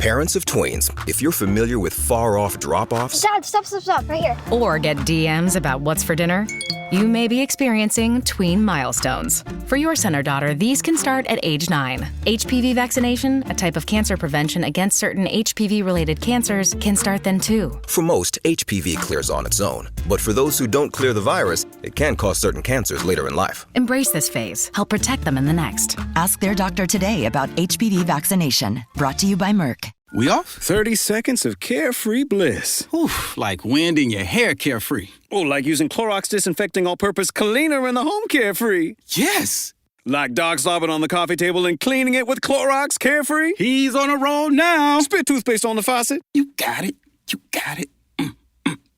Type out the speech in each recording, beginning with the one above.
Parents of tweens, if you're familiar with far-off drop-offs... Dad, stop, right here. Or get DMs about what's for dinner, you may be experiencing tween milestones. For your son or daughter, these can start at age 9. HPV vaccination, a type of cancer prevention against certain HPV-related cancers, can start then too. For most, HPV clears on its own. But for those who don't clear the virus, it can cause certain cancers later in life. Embrace this phase. Help protect them in the next. Ask their doctor today about HPV vaccination. Brought to you by Merck. We off? 30 seconds of carefree bliss. Oof, like wind in your hair carefree. Oh, like using Clorox Disinfecting All-Purpose Cleaner in the home carefree. Yes. Like dog slobbing on the coffee table and cleaning it with Clorox carefree. He's on a roll now. Spit toothpaste on the faucet. You got it. You got it.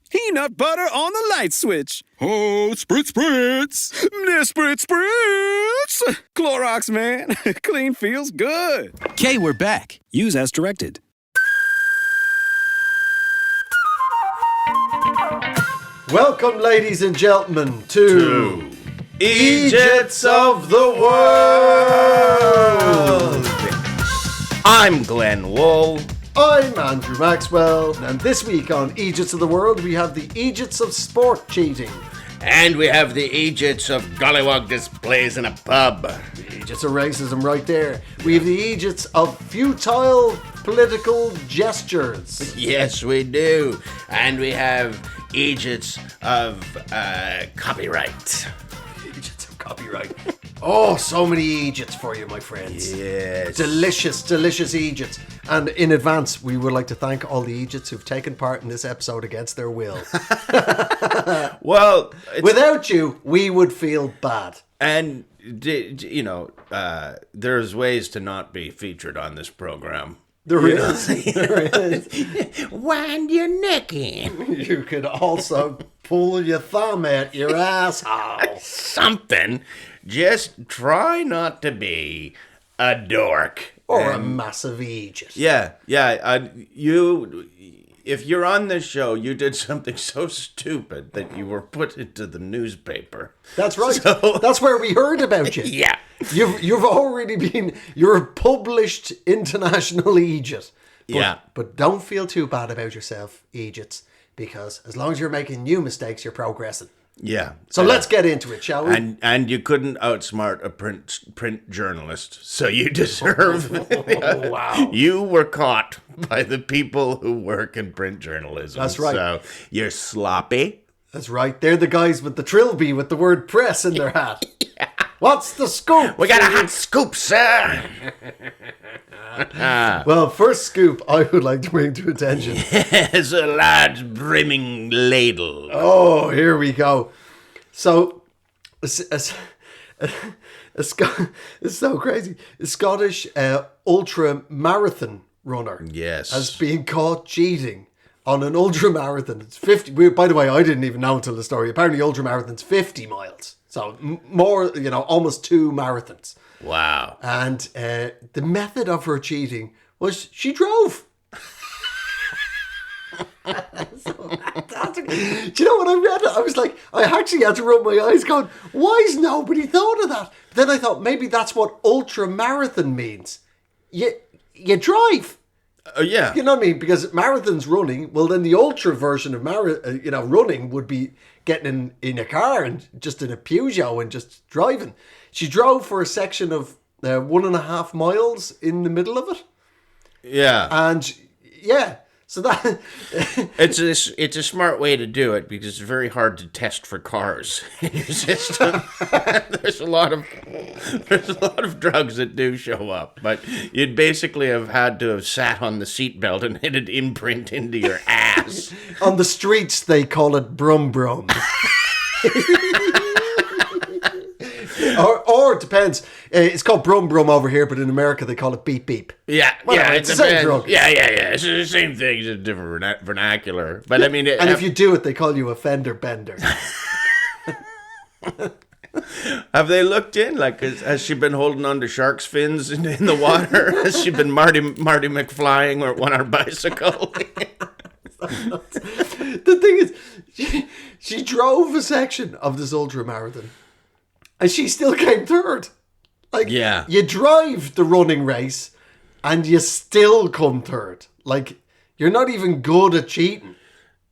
Peanut butter on the light switch. Oh, spritz, spritz. Spritz, spritz. Clorox, man. Clean feels good. Okay, we're back. Use as directed. Welcome, ladies and gentlemen, to Eejits of the World. I'm Glenn Wool. I'm Andrew Maxwell, and this week on Eejits of the World, we have the Eejits of sport cheating. And we have the Eejits of gollywog displays in a pub. The Eejits of racism right there. We have the Eejits of futile political gestures. Yes, we do. And we have Eejits of copyright. Eejits of copyright. Oh, so many Eejits for you, my friends. Yes. Delicious, delicious Eejits. And in advance, we would like to thank all the Eejits who've taken part in this episode against their will. Well, without you, we would feel bad. And, you know, there's ways to not be featured on this program. There is. Wind your neck in. You could also pull your thumb at your asshole. Something. Just try not to be a dork. Or a massive Eejit. Yeah. If you're on this show, you did something so stupid that you were put into the newspaper. That's right. So, that's where we heard about you. Yeah. You've already been, you're a published international Eejit. But don't feel too bad about yourself, Eejits, because as long as you're making new mistakes, you're progressing. Yeah. So let's get into it, shall we? And you couldn't outsmart a print journalist, so you deserve. Wow. You were caught by the people who work in print journalism. That's right. So you're sloppy. That's right. They're the guys with the trilby with the word press in their hat. Yeah. What's the scoop? We got a hot scoop, sir. Well, first scoop I would like to bring to attention. It's a large brimming ladle. Oh, here we go. So, it's so crazy. A Scottish ultra marathon runner has been caught cheating on an ultra marathon. It's 50. By the way, I didn't even know until the story. Apparently, ultra marathon's 50 miles. So more, almost 2 marathons. Wow. And the method of her cheating was she drove. So fantastic. Do you know, when I read it, I was like, I actually had to rub my eyes going, why has nobody thought of that? But then I thought maybe that's what ultra marathon means. You drive. Yeah. You know what I mean? Because marathon's running. Well, then the ultra version of running would be getting in a car and just in a Peugeot and just driving. She drove for a section of 1.5 miles in the middle of it. Yeah. And yeah, so that it's a smart way to do it because it's very hard to test for cars in your system. There's a lot of drugs that do show up, but you'd basically have had to have sat on the seatbelt and hit an imprint into your ass. On the streets, they call it brum brum. Or it depends. It's called brum brum over here, but in America they call it beep beep. Yeah, it's the same drug. Yeah. It's the same thing. It's a different vernacular. But I mean, and if you do it, they call you a fender bender. Have they looked in? Like, has she been holding on to shark's fins in the water? Has she been Marty McFlying or on her bicycle? The thing is, she drove a section of this ultra marathon. And she still came third. Like, yeah. You drive the running race, and you still come third. Like, you're not even good at cheating.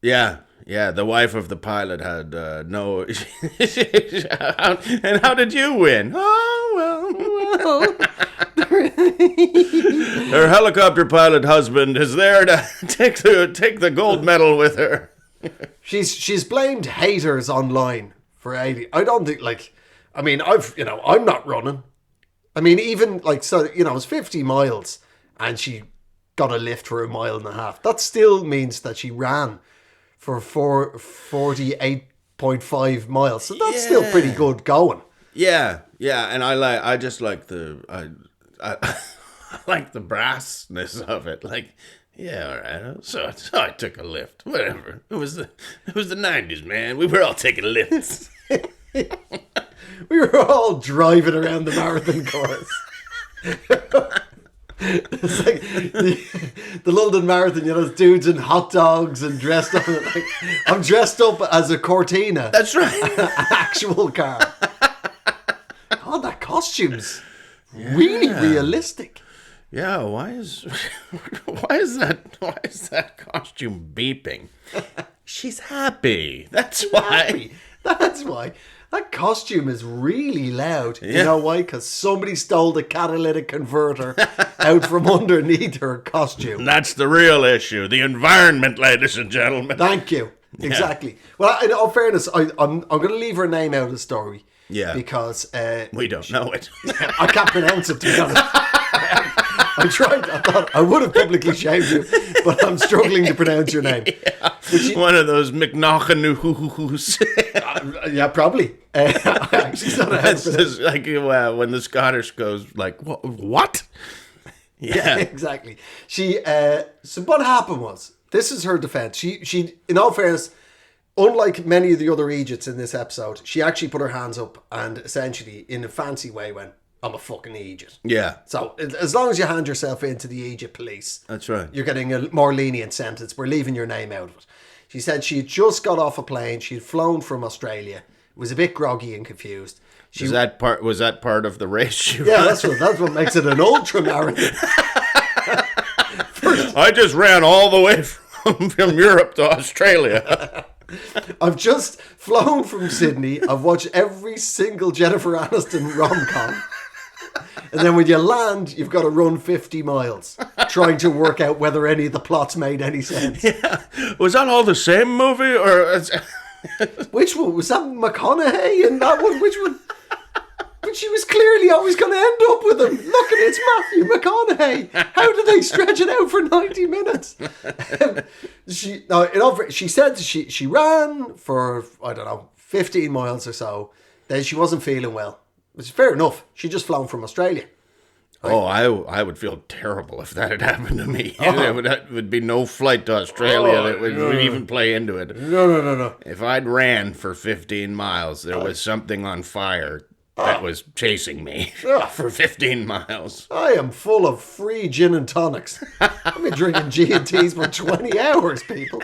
Yeah. Yeah, the wife of the pilot had no... And how did you win? Oh, well. Her helicopter pilot husband is there to take the gold medal with her. She's blamed haters online for 80. I don't think, like... I mean, I'm not running. I mean, even, like, so, it's 50 miles, and she got a lift for 1.5 miles. That still means that she ran for 48.5 miles. So that's still pretty good going. Yeah, and I just like I like the brassness of it. Like, yeah, all right. So I took a lift. Whatever. It was the 90s, man. We were all taking lifts. We were all driving around the marathon course. It's like the London Marathon, dudes in hot dogs and dressed up. Like, I'm dressed up as a Cortina. That's right. An actual car. God, that costume's really realistic. Yeah, why is that costume beeping? She's happy. That's why. That's why. That costume is really loud. Yeah. You know why? Because somebody stole the catalytic converter out from underneath her costume. That's the real issue. The environment, ladies and gentlemen. Thank you. Exactly. Well, in all fairness, I'm going to leave her name out of the story. Yeah. Because... we don't know it. I can't pronounce it, to be honest. I tried. I thought I would have publicly shamed you, but I'm struggling to pronounce your name. Yeah. One of those McNaughton-hoo-hoo-hoos. Yeah, probably. I actually don't know how to pronounce it. Like when the Scottish goes like, what? Yeah. Exactly. So what happened was, this is her defense. She, in all fairness, unlike many of the other Eejits in this episode, she actually put her hands up and essentially, in a fancy way, went, I'm a fucking Eejit. Yeah. So as long as you hand yourself in to the Eejit police, that's right, you're getting a more lenient sentence. We're leaving your name out of it. She said she had just got off a plane. She had flown from Australia. Was a bit groggy and confused. Was that part of the race? Yeah, that's what makes it an ultra marathon. I just ran all the way from Europe to Australia. I've just flown from Sydney. I've watched every single Jennifer Aniston rom-com. And then when you land, you've got to run 50 miles trying to work out whether any of the plots made any sense. Yeah. Was that all the same movie? Or which one? Was that McConaughey in that one? Which one? But she was clearly always going to end up with him. Look at it, it's Matthew McConaughey. How did they stretch it out for 90 minutes? She said she ran for, 15 miles or so. Then she wasn't feeling well. Which is fair enough. She just flown from Australia. Right? Oh, I would feel terrible if that had happened to me. There would be no flight to Australia that would even play into it. No. If I'd ran for 15 miles, there was something on fire that was chasing me for 15 miles. I am full of free gin and tonics. I've been drinking G&Ts for 20 hours, people.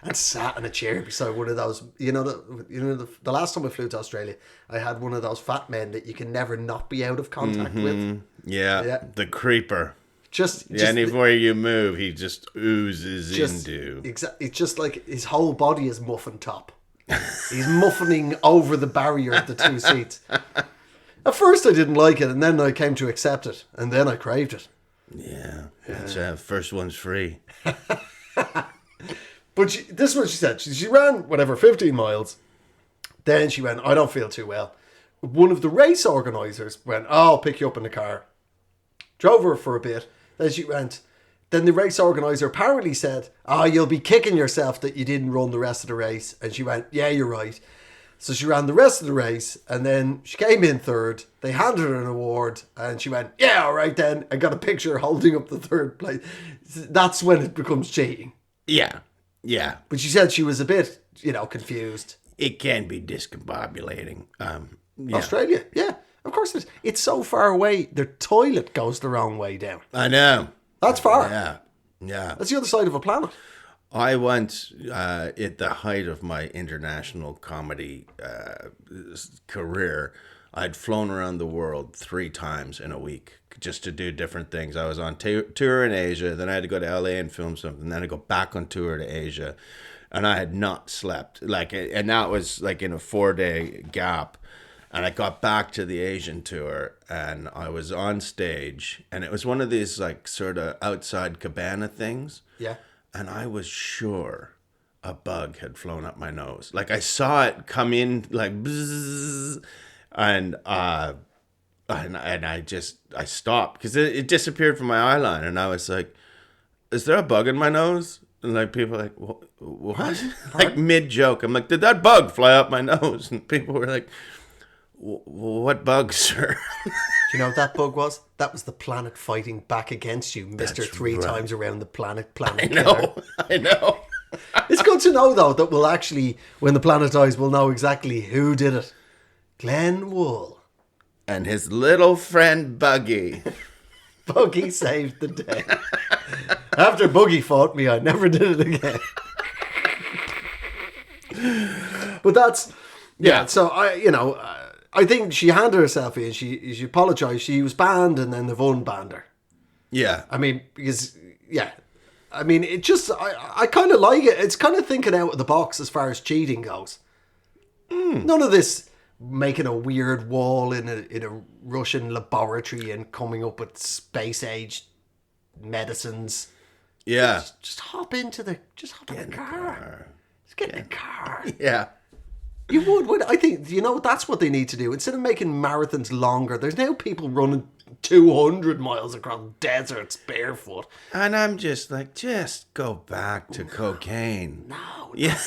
And sat in a chair beside one of those, the last time I flew to Australia, I had one of those fat men that you can never not be out of contact with. Yeah, the creeper. Just anywhere you move, he just oozes into. Exactly. It's just like his whole body is muffin top. He's muffining over the barrier of the two seats. At first I didn't like it, and then I came to accept it, and then I craved it. Yeah. That's first one's free. But this is what she said. She ran, 15 miles. Then she went, I don't feel too well. One of the race organisers went, I'll pick you up in the car. Drove her for a bit. Then she went. Then the race organiser apparently said, you'll be kicking yourself that you didn't run the rest of the race. And she went, yeah, you're right. So she ran the rest of the race. And then she came in third. They handed her an award. And she went, yeah, all right then. I got a picture holding up the third place. That's when it becomes cheating. Yeah. Yeah. But she said she was a bit, confused. It can be discombobulating. Yeah. Australia, yeah. Of course it is. It's so far away, their toilet goes the wrong way down. I know. That's far. Yeah. Yeah. That's the other side of a planet. I once, at the height of my international comedy career, I'd flown around the world 3 times in a week just to do different things. I was on tour in Asia, then I had to go to LA and film something, then I go back on tour to Asia, and I had not slept. And that was like in a 4-day gap. And I got back to the Asian tour, and I was on stage, and it was one of these like sort of outside cabana things. Yeah. And I was sure a bug had flown up my nose. Like I saw it come in like bzzz, and I stopped because it disappeared from my eyeline, and I was like, "Is there a bug in my nose?" And like people were like, "What?" Like mid joke, I'm like, "Did that bug fly up my nose?" And people were like, "What bug, sir?" Do you know what that bug was? That was the planet fighting back against you, Mr. That's 3 right. times around the planet I killer. know. It's good to know, though, that we'll actually, when the planet dies, we'll know exactly who did it. Glenn Wool. And his little friend Buggy. Buggy saved the day. After Buggy fought me, I never did it again. But that's... Yeah, so I think she handed herself in. She apologised. She was banned, and then they've unbanned her. Yeah. I mean, because, yeah. I mean, it just, I kind of like it. It's kind of thinking out of the box as far as cheating goes. None of this making a weird wall in a Russian laboratory and coming up with space-age medicines. Yeah. Just hop in the car. Just get in the car. Yeah. You would. I think, that's what they need to do. Instead of making marathons longer, there's now people running 200 miles across deserts barefoot. And I'm just like, just go back to cocaine. No. Yeah.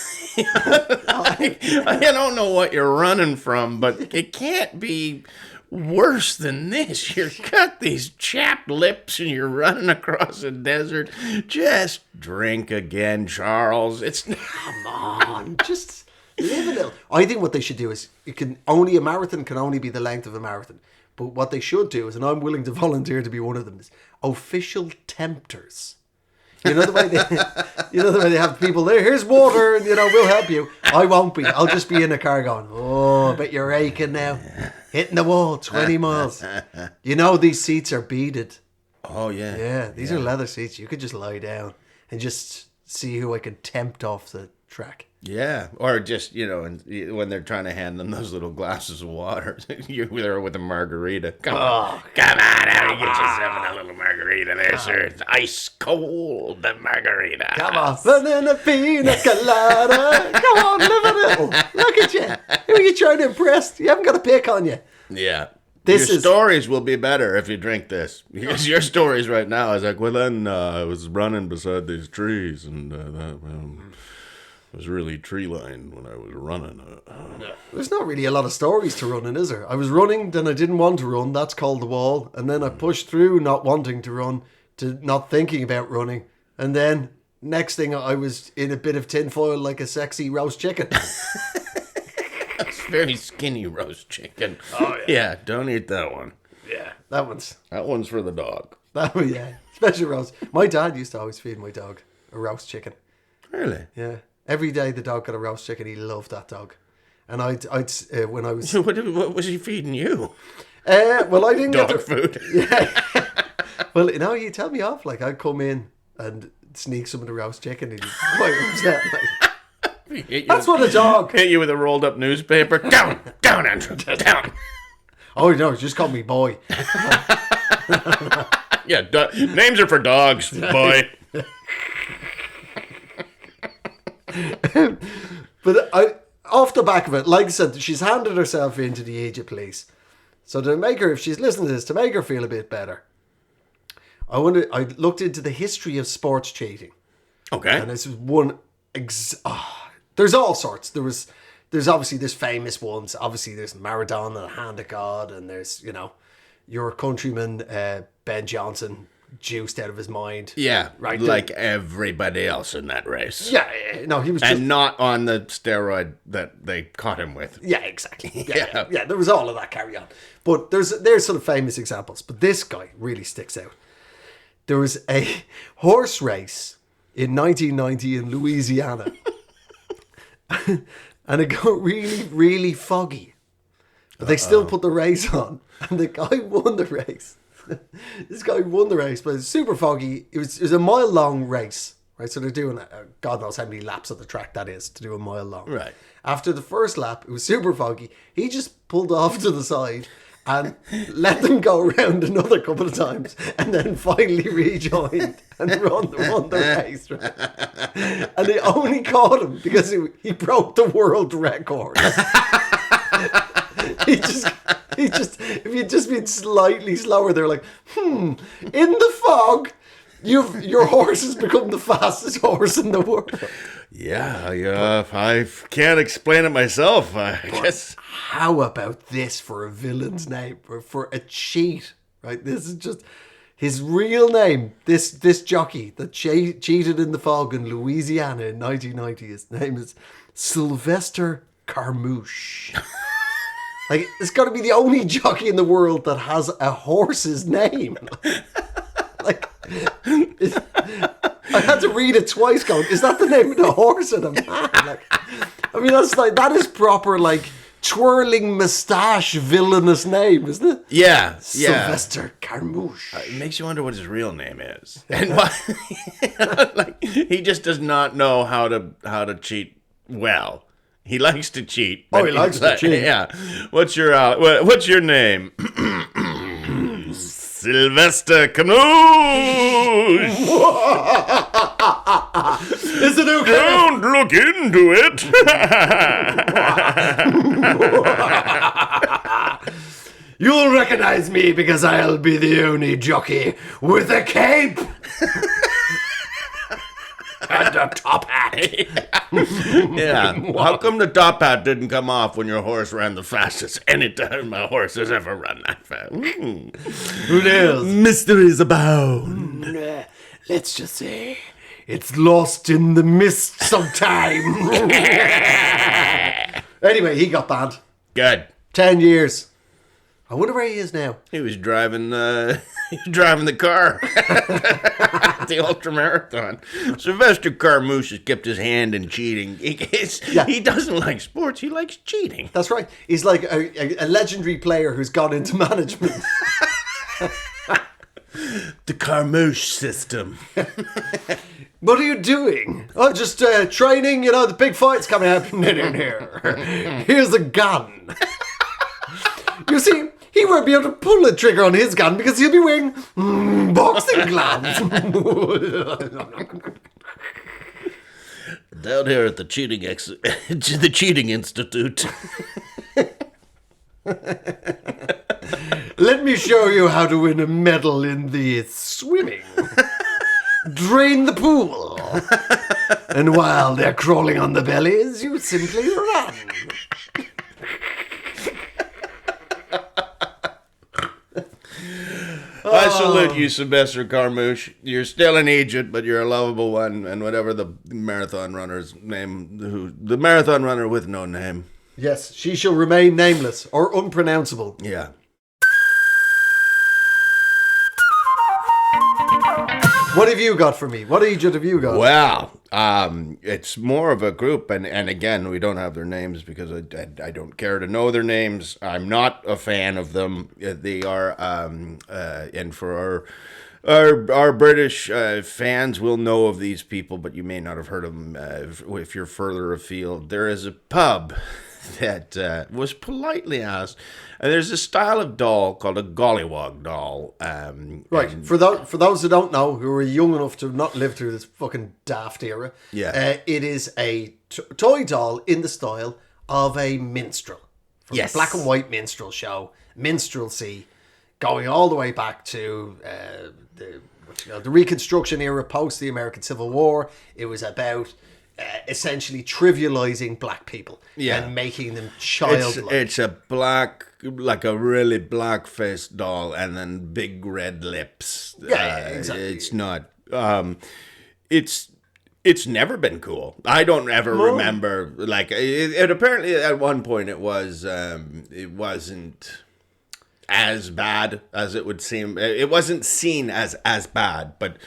I don't know what you're running from, but it can't be worse than this. You've got these chapped lips and you're running across a desert. Just drink again, Charles. Come on. Just... live a little. I think what they should do is a marathon can only be the length of a marathon. But what they should do is, and I'm willing to volunteer to be one of them, is official tempters. You know the way they have people there. Here's water, and we'll help you. I won't be. I'll just be in a car going, "Oh, I bet you're aching now, hitting the wall 20 miles." These seats are beaded. Oh yeah. Yeah, these are leather seats. You could just lie down and just see who I can tempt off the track. Yeah, or just, and when they're trying to hand them those little glasses of water, you're there with a margarita. Come on, out, get yourself a little margarita there, sir. It's ice cold, the margarita. Come on, banana pina colada. Come on, live a little. Look at you. Who are you trying to impress? You haven't got a pick on you. Yeah. Your stories will be be better if you drink this. Because your stories right now is like, well, then I was running beside these trees, and it was really tree-lined when I was running. There's not really a lot of stories to running, is there? I was running, then I didn't want to run. That's called the wall. And then I pushed through not wanting to run to not thinking about running. And then next thing I was in a bit of tinfoil like a sexy roast chicken. That's very skinny roast chicken. Oh, yeah. Yeah, don't eat that one. Yeah, that one's for the dog. Yeah, special roast. My dad used to always feed my dog a roast chicken. Really? Yeah. Every day the dog got a roast chicken. He loved that dog. And I'd when I was... What was he feeding you? Well, I didn't dog get food. Yeah. Well, you tell me off. Like, I'd come in and sneak some of the roast chicken and he'd be quite upset. Like, that's what a dog... Hit you with a rolled up newspaper. Down, Andrew, down. Oh, no, just call me boy. Yeah, names are for dogs, boy. But off the back of it, like I said, she's handed herself into the Egypt police. So to make her, if she's listening to this, to make her feel a bit better, I looked into the history of sports cheating. Okay. And this is one... there's all sorts. There's obviously there's famous ones. Obviously there's Maradona, the Hand of God, and there's, your countryman, Ben Johnson, juiced out of his mind. Yeah, right. Like everybody else in that race. Yeah, no, he was just... And not on the steroid that they caught him with. Yeah, exactly. Yeah, there was all of that carry on. But there's sort of famous examples. But this guy really sticks out. There was a horse race in 1990 in Louisiana. And it got really, really foggy. But they still put the race on, and the guy won the race. This guy won the race, but it's super foggy. It was a mile-long race, right? So they're doing, God knows how many laps of the track that is to do a mile long. Right. After the first lap, it was super foggy. He just pulled off to the side and let them go around another couple of times, and then finally rejoined and won the race. Right? And they only caught him because he broke the world record. If you'd just been slightly slower, they're like, in the fog, your horse has become the fastest horse in the world. Yeah, I can't explain it myself, I guess. How about this for a villain's name, or for a cheat, right? This is just his real name. This jockey that cheated in the fog in Louisiana in 1990, his name is Sylvester Carmouche. Like, it's got to be the only jockey in the world that has a horse's name. Like, I had to read it twice going, is that the name of the horse of the man? Like, I mean, that is proper, like, twirling moustache villainous name, isn't it? Yeah. Sylvester Carmouche. It makes you wonder what his real name is. And why, like, he just does not know how to cheat well. He likes to cheat. Oh, he likes to cheat. Yeah. What's your name? Sylvester Canoe. Is it okay? Don't look into it. You'll recognize me because I'll be the only jockey with a cape. And a top hat. Yeah. How come the top hat didn't come off when your horse ran the fastest any time my horse has ever run that fast? Who knows? Mysteries abound. Let's just say it's lost in the mists of time. Anyway, he got banned. Good. 10 years. I wonder where he is now. He was driving the car at the ultramarathon. Sylvester Carmouche has kept his hand in cheating. He doesn't like sports. He likes cheating. That's right. He's like a legendary player who's gone into management. The Carmouche system. What are you doing? Oh, just training. You know, the big fight's coming up in here. Here's a gun. You see, he won't be able to pull the trigger on his gun because he'll be wearing boxing gloves. Down here at the the Cheating Institute. Let me show you how to win a medal in the swimming. Drain the pool. And while they're crawling on the bellies, you simply run. I salute you, Sylvester Carmouche. You're still an Eejit, but you're a lovable one. And whatever the marathon runner's name, the marathon runner with no name. Yes, she shall remain nameless or unpronounceable. Yeah. What have you got for me? What Eejit have you got? Well, it's more of a group, and again, we don't have their names because I don't care to know their names. I'm not a fan of them. They are, and for our British fans will know of these people, but you may not have heard of them if you're further afield. There is a pub that was politely asked. And there's a style of doll called a gollywog doll. Right. For those who don't know, who are young enough to not live through this fucking daft era, it is a toy doll in the style of a minstrel. From a black and white minstrel show, minstrelsy, going all the way back to the Reconstruction era post the American Civil War. It was about essentially trivializing black people and making them childlike. It's a like a really black-faced doll, and then big red lips. Exactly. It's not. It's never been cool. I don't ever remember. Like it apparently at one point it was. It wasn't as bad as it would seem. It wasn't seen as bad, but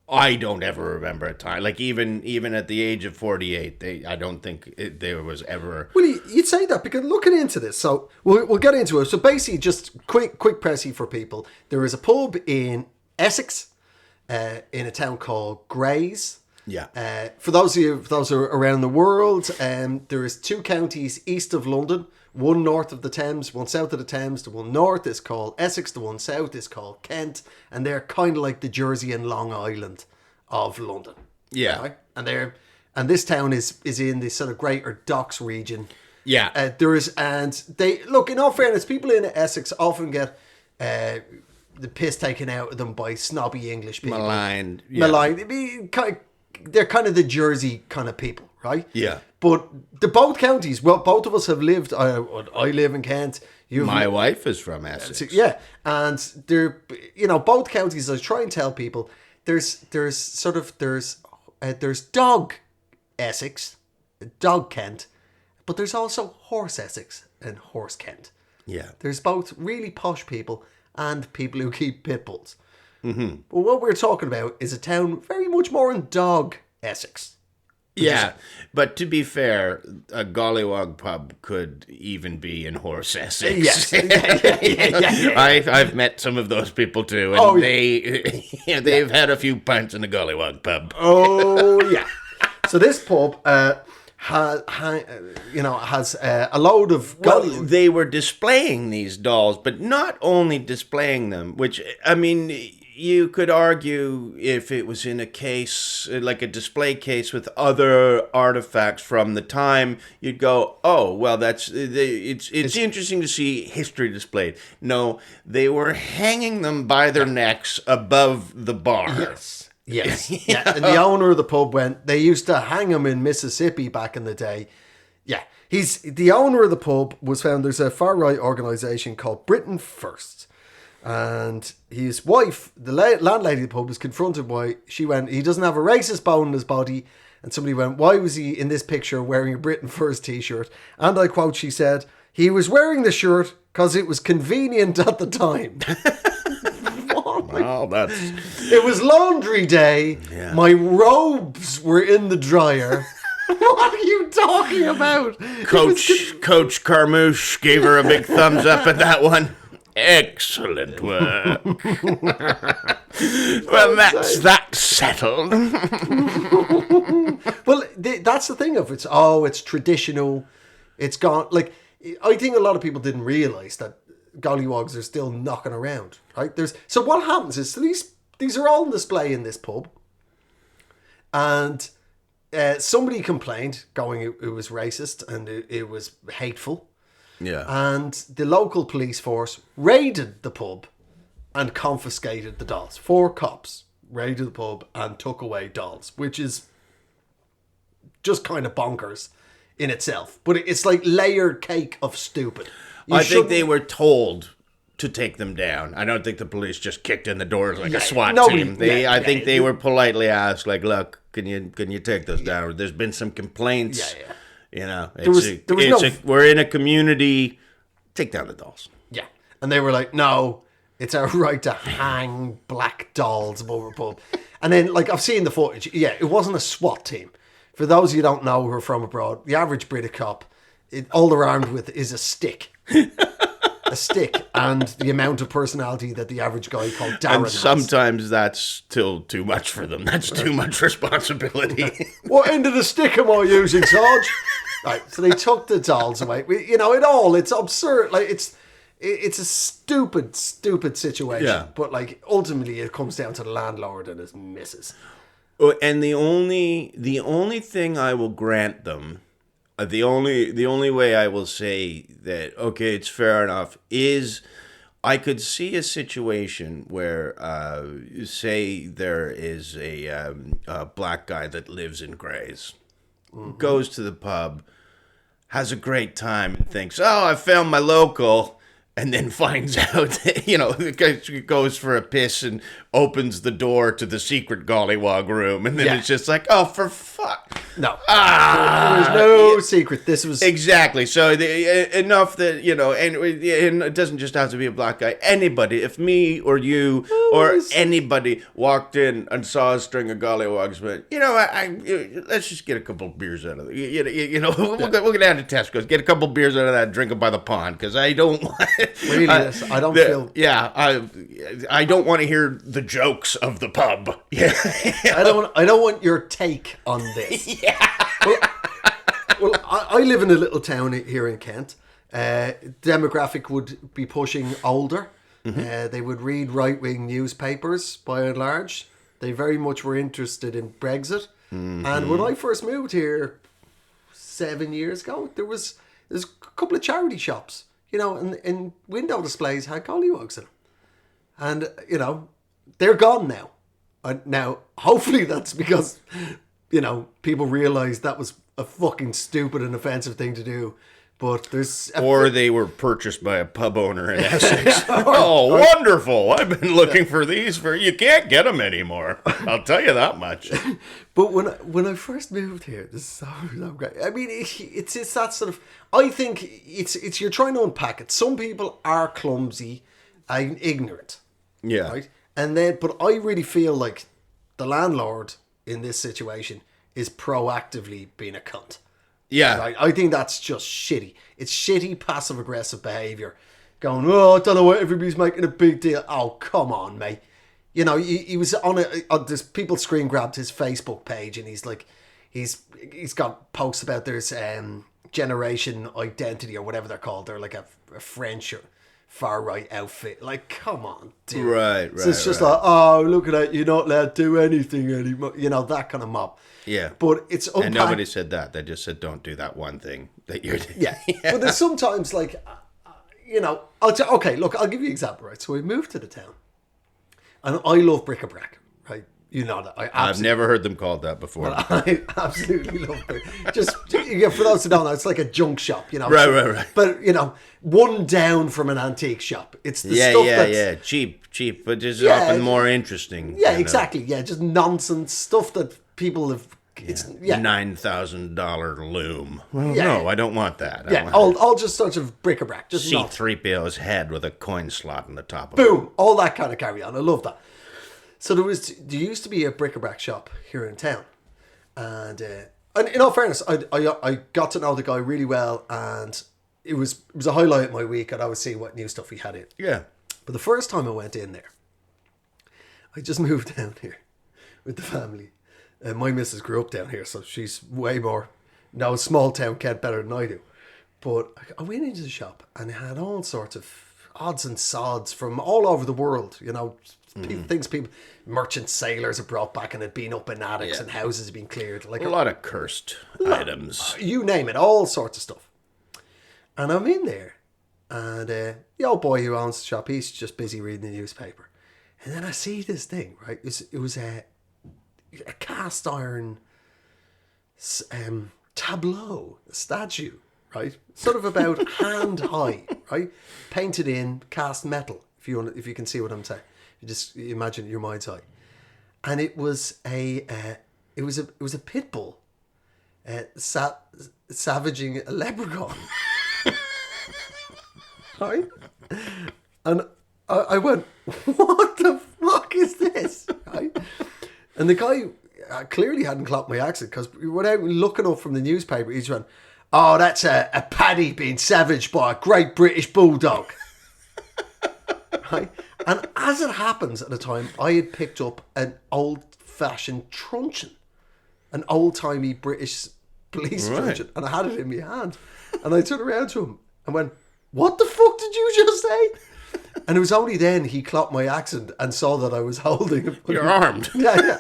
I don't ever remember a time, like even at the age of 48, I don't think there was ever. Well, you'd say that because looking into this, so we'll get into it. So basically, just quick pressy for people. There is a pub in Essex, in a town called Grays. Yeah. For those who are around the world, there is 2 counties east of London, one north of the Thames, one south of the Thames. The one north is called Essex, the one south is called Kent, and they're kind of like the Jersey and Long Island of London. Yeah. Right? And this town is in the sort of Greater Docks region. Yeah. They look, in all fairness, people in Essex often get the piss taken out of them by snobby English people. Maligned. They're kind of the Jersey kind of people, right? Yeah. But both counties, well, both of us have lived. I live in Kent. My wife is from Essex. Yeah, and they're, both counties. I try and tell people there's dog Essex, dog Kent, but there's also horse Essex and horse Kent. Yeah. There's both really posh people and people who keep pit bulls. Mm-hmm. But what we're talking about is a town very much more in dog Essex. Yeah, but to be fair, a Gollywog pub could even be in Horse Essex. Yes. I've met some of those people too, and they've had a few pints in a Gollywog pub. Oh yeah. So this pub has a load of Gollywog. They were displaying these dolls, but not only displaying them, which, I mean, you could argue if it was in a case, like a display case with other artifacts from the time, you'd go, oh, well, it's interesting to see history displayed. No, they were hanging them by their necks above the bar. Yes. Yeah. And the owner of the pub they used to hang him in Mississippi back in the day. Yeah. The owner of the pub was found, there's a far-right organisation called Britain First. And his wife, the landlady of the pub, was confronted by, he doesn't have a racist bone in his body. And somebody went, why was he in this picture wearing a Britain First t-shirt? And I quote, she said, he was wearing the shirt because it was convenient at the time. It was laundry day. Yeah. My robes were in the dryer. What are you talking about? Coach Carmouche gave her a big thumbs up at that one. Excellent work. Well, that's that settled. Well, that's the thing of it's traditional. It's gone. Like, I think a lot of people didn't realise that gollywogs are still knocking around, right? So what happens is, these are all on display in this pub, and somebody complained, going it was racist and it was hateful. Yeah. And the local police force raided the pub and confiscated the dolls. 4 cops raided the pub and took away dolls, which is just kind of bonkers in itself. But it's like layered cake of stupid. I think they were told to take them down. I don't think the police just kicked in the doors like a SWAT team. I think they were politely asked, like, look, can you take those down? There's been some complaints. Yeah. You know, we're in a community. Take down the dolls. Yeah, and they were like, "No, it's our right to hang black dolls above our pub." And then, like, I've seen the footage. Yeah, it wasn't a SWAT team. For those of you who don't know who are from abroad, the average British cop, all they're armed with is a stick. A stick, and the amount of personality that the average guy called Darren has. Sometimes that's still too much for them. That's too much responsibility. What end of the stick am I using, Sarge? Right, so they took the dolls away. It's absurd. Like, it's a stupid situation. Yeah. But, like, ultimately it comes down to the landlord and his missus. And the only thing I will grant them, the only way I will say that, okay, it's fair enough, is I could see a situation where, say there is a black guy that lives in Grays, goes to the pub, has a great time, and thinks, oh, I found my local, and then finds out that, goes for a piss and opens the door to the secret gollywog room, and then it's just like, oh, for fuck. No. There was no secret. This was... Exactly. So enough that, and it doesn't just have to be a black guy. Anybody, if me or you or anybody walked in and saw a string of gollywogs, but, let's just get a couple of beers out of it. We'll go down to Tesco's, get a couple of beers out of that, drink them by the pond, because I don't want... Really, I don't feel... Yeah, I don't want to hear the jokes of the pub. Yeah. I don't want your take on this. Yeah. Well, I live in a little town here in Kent. Demographic would be pushing older. Mm-hmm. They would read right-wing newspapers, by and large. They very much were interested in Brexit. Mm-hmm. And when I first moved here 7 years ago, there's a couple of charity shops, and window displays had gollywogs in them. And, they're gone now. Now, hopefully that's because, people realised that was a fucking stupid and offensive thing to do. But there's... Or they were purchased by a pub owner in Essex. Wonderful. I've been looking for these you can't get them anymore. I'll tell you that much. But when I first moved here, this is so great. I mean, it's that sort of... I think it's you're trying to unpack it. Some people are clumsy and ignorant. Yeah. Right? But I really feel like the landlord in this situation is proactively being a cunt. Yeah. Right? I think that's just shitty. It's shitty passive-aggressive behaviour. Going, I don't know why everybody's making a big deal. Oh, come on, mate. He was on this, people screen grabbed his Facebook page, and he's like, he's got posts about there's generation identity or whatever they're called. They're like a French or far-right outfit. Like, come on, dude. Right. So it's just like, oh, look at that, you're not allowed to do anything anymore. That kind of mob. Yeah. But it's and nobody said that. They just said, don't do that one thing that you're doing. Yeah. But there's sometimes, like, okay, look, I'll give you an example, right? So we moved to the town. And I love bric-a-brac, right? You know that. I've never heard them called that before. Well, I absolutely love it. Just for those who don't know, it's like a junk shop, Right. But one down from an antique shop. It's the stuff that's cheap, but just often more interesting. Yeah, exactly. Yeah, just nonsense stuff that people have. It's $9,000 loom. Well, no, I don't want that. All just sort of bric-a-brac. Just C-3PO's head with a coin slot in the top of Boom, all that kind of carry on. I love that. So there used to be a bric-a-brac shop here in town, and in all fairness, I got to know the guy really well, and it was a highlight of my week. I'd always see what new stuff he had in. Yeah. But the first time I went in there, I just moved down here with the family. My missus grew up down here, so she's way more small town Kent better than I do. But I went into the shop, and it had all sorts of odds and sods from all over the world, merchant sailors are brought back and had been up in attics and houses have been cleared. Like a lot of cursed items. You name it, all sorts of stuff. And I'm in there, and the old boy who owns the shop, he's just busy reading the newspaper. And then I see this thing, right? It was a cast iron tableau, a statue, right? Sort of about hand high, right? Painted in cast metal, if you can see what I'm saying. You just imagine your mind's eye. And it was a pit bull savaging a leprechaun. Right? And I went, what the fuck is this? Right? And the guy clearly hadn't clocked my accent, because without looking up from the newspaper, he just went, oh, that's a paddy being savaged by a great British bulldog. Right? And as it happens at the time, I had picked up an old-fashioned truncheon, an old-timey British police truncheon, and I had it in my hand. And I turned around to him and went, what the fuck did you just say? And it was only then he clocked my accent and saw that I was holding it. You're armed. Yeah.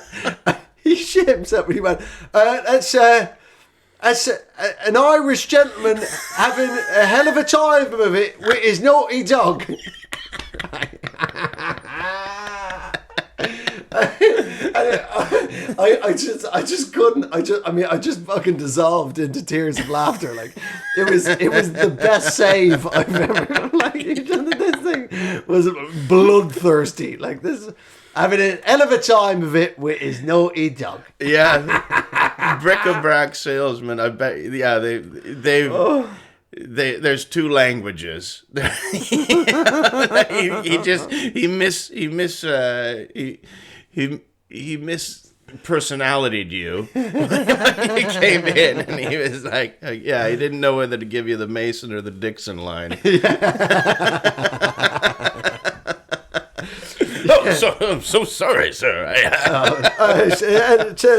He shit himself when he went, that's an Irish gentleman having a hell of a time of it with his naughty dog. I just couldn't. I just fucking dissolved into tears of laughter. Like it was the best save I've ever. Like this thing was bloodthirsty. Like this, having a hell of a time of it with his naughty dog. Yeah. bric-a-brac salesman. I bet. Yeah, there's two languages. He mispersonalitied you. He came in and he was like, yeah, he didn't know whether to give you the Mason or the Dixon line. I'm so sorry, sir.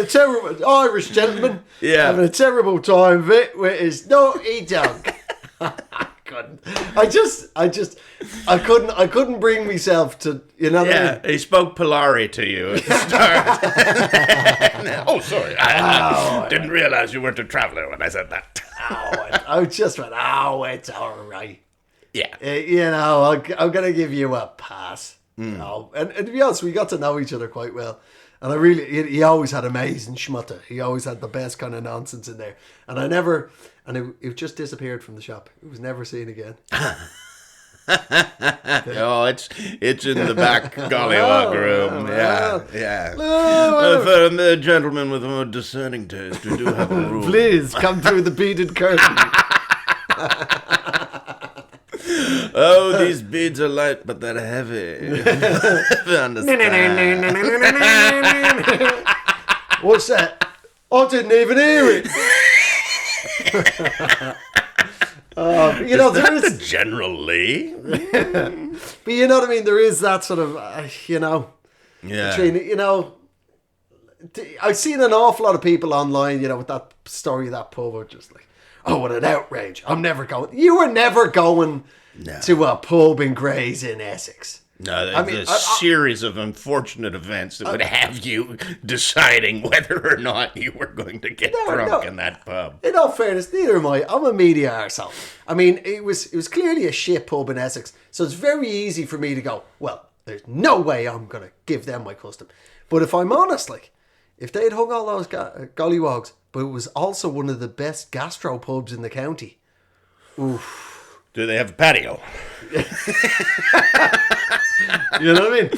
Terrible Irish gentleman. Yeah. Having a terrible time of it with his naughty dog. I couldn't bring myself to, you know what I mean? He spoke Polari to you at the start. Oh, sorry. I didn't realize you weren't a traveler when I said that. I just went, it's all right. Yeah. I'm going to give you a pass. No. And to be honest, we got to know each other quite well. And he always had amazing schmutter. He always had the best kind of nonsense in there. And it just disappeared from the shop. It was never seen again. Oh, it's in the back gollywog room. Yeah. For a gentleman with a more discerning taste, we do have a room. Please, come through the beaded curtain. Oh, these beads are light, but they're heavy. Understand. What's that? I didn't even hear it. There is the General Lee. But you know what I mean? There is that sort of, Yeah. between, I've seen an awful lot of people online, with that story of that pub, are just like, oh, what an outrage. I'm never going. You were never going to a pub in Grays in Essex. No, there's a series of unfortunate events that would have you deciding whether or not you were going to get drunk in that pub. In all fairness, neither am I. I'm a media arsehole. I mean, it was clearly a shit pub in Essex, so it's very easy for me to go, well, there's no way I'm going to give them my custom. But if I'm honest, if they'd hung all those gollywogs, but it was also one of the best gastro pubs in the county. Oof. Do they have a patio? You know what I mean?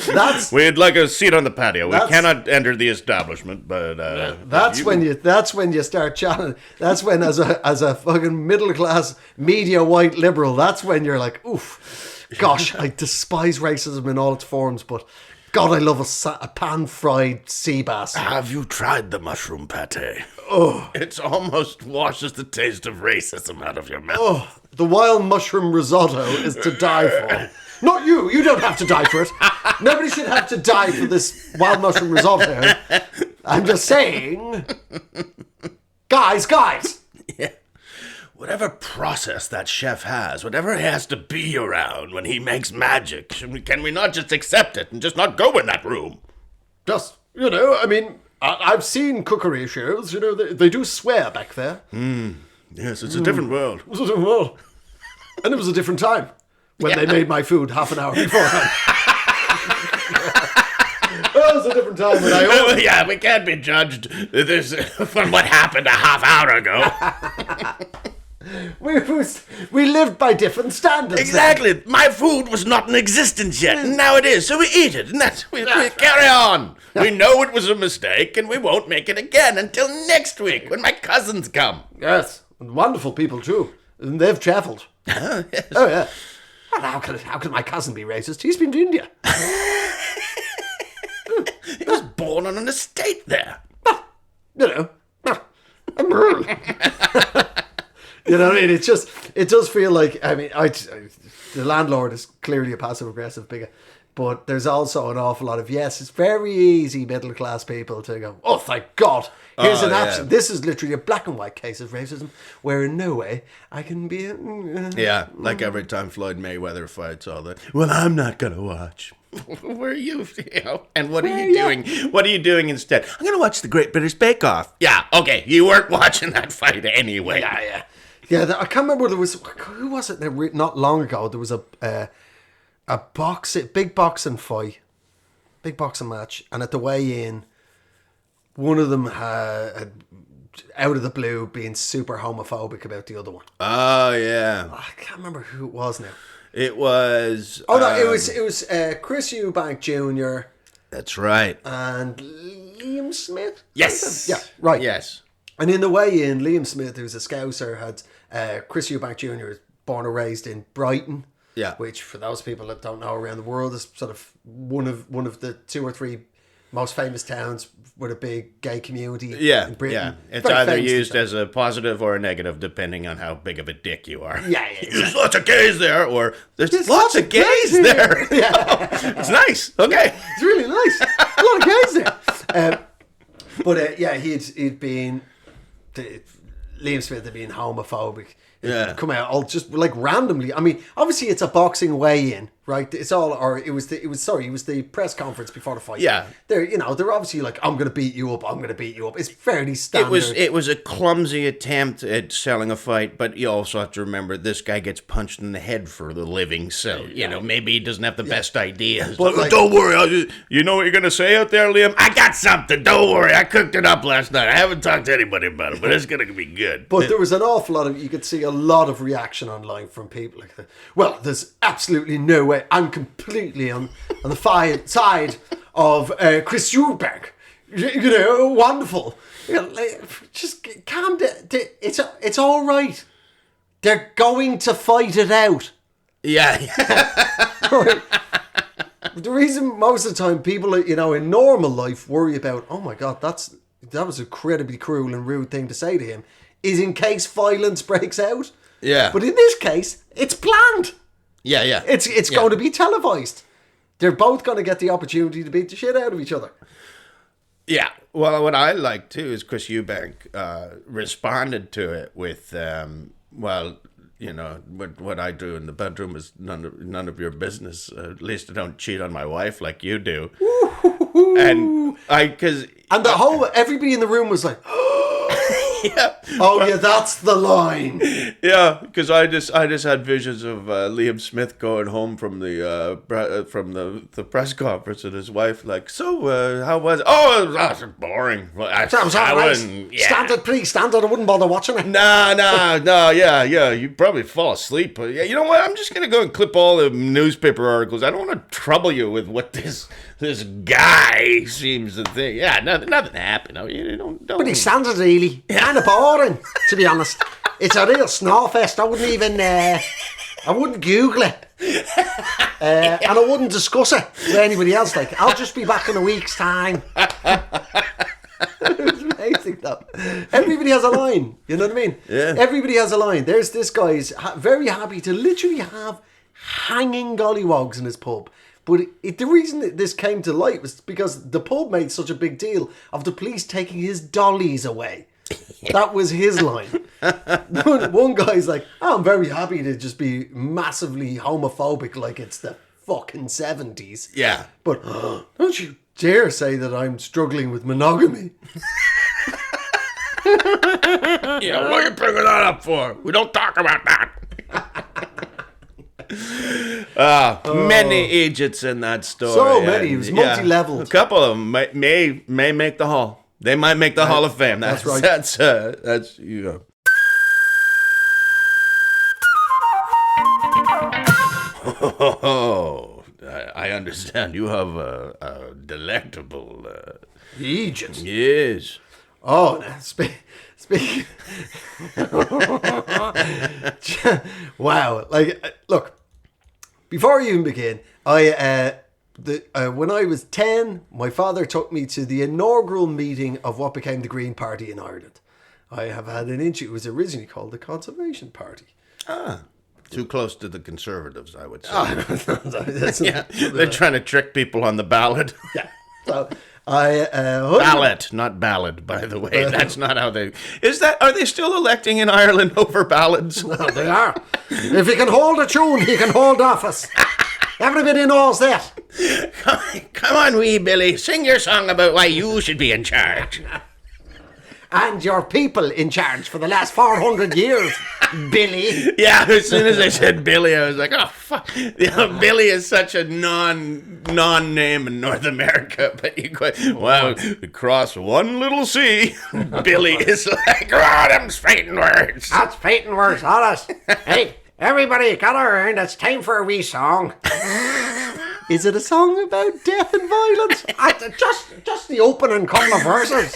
We'd like a seat on the patio. We cannot enter the establishment, but that's when you start chatting. That's when, as a fucking middle class media white liberal, that's when you're like, oof, gosh, I despise racism in all its forms, but God, I love a pan fried sea bass. Have you tried the mushroom pate? Oh, it almost washes the taste of racism out of your mouth. Oh, the wild mushroom risotto is to die for. Not you. You don't have to die for it. Nobody should have to die for this wild mushroom risotto. I'm just saying. Guys. Yeah. Whatever process that chef has, whatever he has to be around when he makes magic, can we not just accept it and just not go in that room? Just, I mean, I've seen cookery shows, they do swear back there. Yes, it's a different world. It was a different world. And it was a different time when they made my food half an hour beforehand. It was a different time when I ordered. Yeah, we can't be judged from what happened a half hour ago. We lived by different standards. Exactly. Then. My food was not in existence yet, and now it is, so we eat it, and we carry on. We know it was a mistake, and we won't make it again until next week when my cousins come. Yes, and wonderful people too. And they've travelled. Yes. Oh, yeah. Well, how can my cousin be racist? He's been to India. He was born on an estate there. I'm rural. You know what I mean? It does feel like, I mean, the landlord is clearly a passive-aggressive bigot, but there's also an awful lot of, yes, it's very easy middle-class people to go, oh, thank God, here's an absolute, this is literally a black and white case of racism, where in no way I can be yeah, like every time Floyd Mayweather fights all that, well, I'm not going to watch. Where are you? And what are you doing? What are you doing instead? I'm going to watch the Great British Bake Off. Yeah, okay, you weren't watching that fight anyway. Yeah, I can't remember. Who was it? Not long ago, there was a big boxing fight, big boxing match, and at the weigh in, one of them had out of the blue being super homophobic about the other one. Oh yeah, I can't remember who it was now. It was. Oh no, it was Chris Eubank Jr. That's right. And Liam Smith. Yes. Yeah. Right. Yes. And in the way in, Liam Smith, who's a Scouser, had Chris Eubank Jr. was born and raised in Brighton. Yeah. Which, for those people that don't know around the world, is sort of one of the 2 or 3 most famous towns with a big gay community in Britain. Yeah. It's Very either famous used town. as a positive or a negative, depending on how big of a dick you are. Yeah, There's lots of gays there, or there's There's lots of gays here. there. Yeah. It's nice. Okay. It's really nice. A lot of gays there. But he'd been... Liam Smith had been homophobic. Yeah. Come out all just like randomly. I mean, obviously it's a boxing weigh-in, right? It was the press conference before the fight. Yeah. They're obviously like, I'm gonna beat you up. It's fairly standard. It was a clumsy attempt at selling a fight, but you also have to remember this guy gets punched in the head for the living, so maybe he doesn't have the best ideas. But don't worry, you know what you're gonna say out there, Liam? I got something. Don't worry, I cooked it up last night. I haven't talked to anybody about it, but it's gonna be good. But there was an awful lot of, you could see a lot of reaction online from people like, well, there's absolutely no way. I'm completely on the side of Chris Eubank. Wonderful. Just calm down. It's all right. They're going to fight it out. Yeah. Right. The reason most of the time people, in normal life worry about, oh my God, that was an incredibly cruel and rude thing to say to him, is in case violence breaks out. Yeah. But in this case, it's planned. Yeah. It's going to be televised. They're both going to get the opportunity to beat the shit out of each other. Yeah. Well, what I like too is Chris Eubank responded to it with, what I do in the bedroom is none of your business. At least I don't cheat on my wife like you do. And everybody in the room was like, yeah. Oh yeah, that's the line. Yeah, because I just had visions of Liam Smith going home from the press conference and his wife like, so how was it? Oh, it was boring. Standard, pretty standard. I wouldn't bother watching it. No, yeah, you probably fall asleep. But yeah, you know what? I'm just gonna go and clip all the newspaper articles. I don't want to trouble you with what this guy seems to think. Yeah, nothing happened. You don't. Pretty standard, really. Kind of boring, to be honest. It's a real snowfest. I wouldn't Google it. And I wouldn't discuss it with anybody else. Like, I'll just be back in a week's time. It was amazing, though. Everybody has a line. You know what I mean? Yeah. Everybody has a line. There's this guy's very happy to literally have hanging gollywogs in his pub. But the reason that this came to light was because the pub made such a big deal of the police taking his dollies away. That was his line. One guy's like, I'm very happy to just be massively homophobic like it's the fucking 70s. Yeah. But don't you dare say that I'm struggling with monogamy. Yeah, what are you bringing that up for? We don't talk about that. Many Eejits in that story. So many. It was multi-leveled. A couple of them may make the hall. They might make the Hall of Fame. That's right. That's you know. Oh, I understand. You have a delectable Eejits. Yes. Oh, speak. Wow. Look, before I even begin, when I was 10, my father took me to the inaugural meeting of what became the Green Party in Ireland. I have had an inch. It was originally called the Conservation Party. Too close to the Conservatives, I would say. Yeah, they're trying to trick people on the ballot. Yeah. So I ballot, not ballad, by the way. That's not how they. Are they still electing in Ireland over ballads? No, they are. If he can hold a tune, he can hold office. Everybody knows that. Come on, wee Billy. Sing your song about why you should be in charge. And your people in charge for the last 400 years, Billy. Yeah, as soon as I said Billy, I was like, oh, fuck. Billy is such a non-name in North America. But you go, wow, across one little sea, Billy is like, oh, them fighting words. That's fighting words, honest. Hey, everybody, gather around. It's time for a wee song. Is it a song about death and violence? Just the opening couple of verses.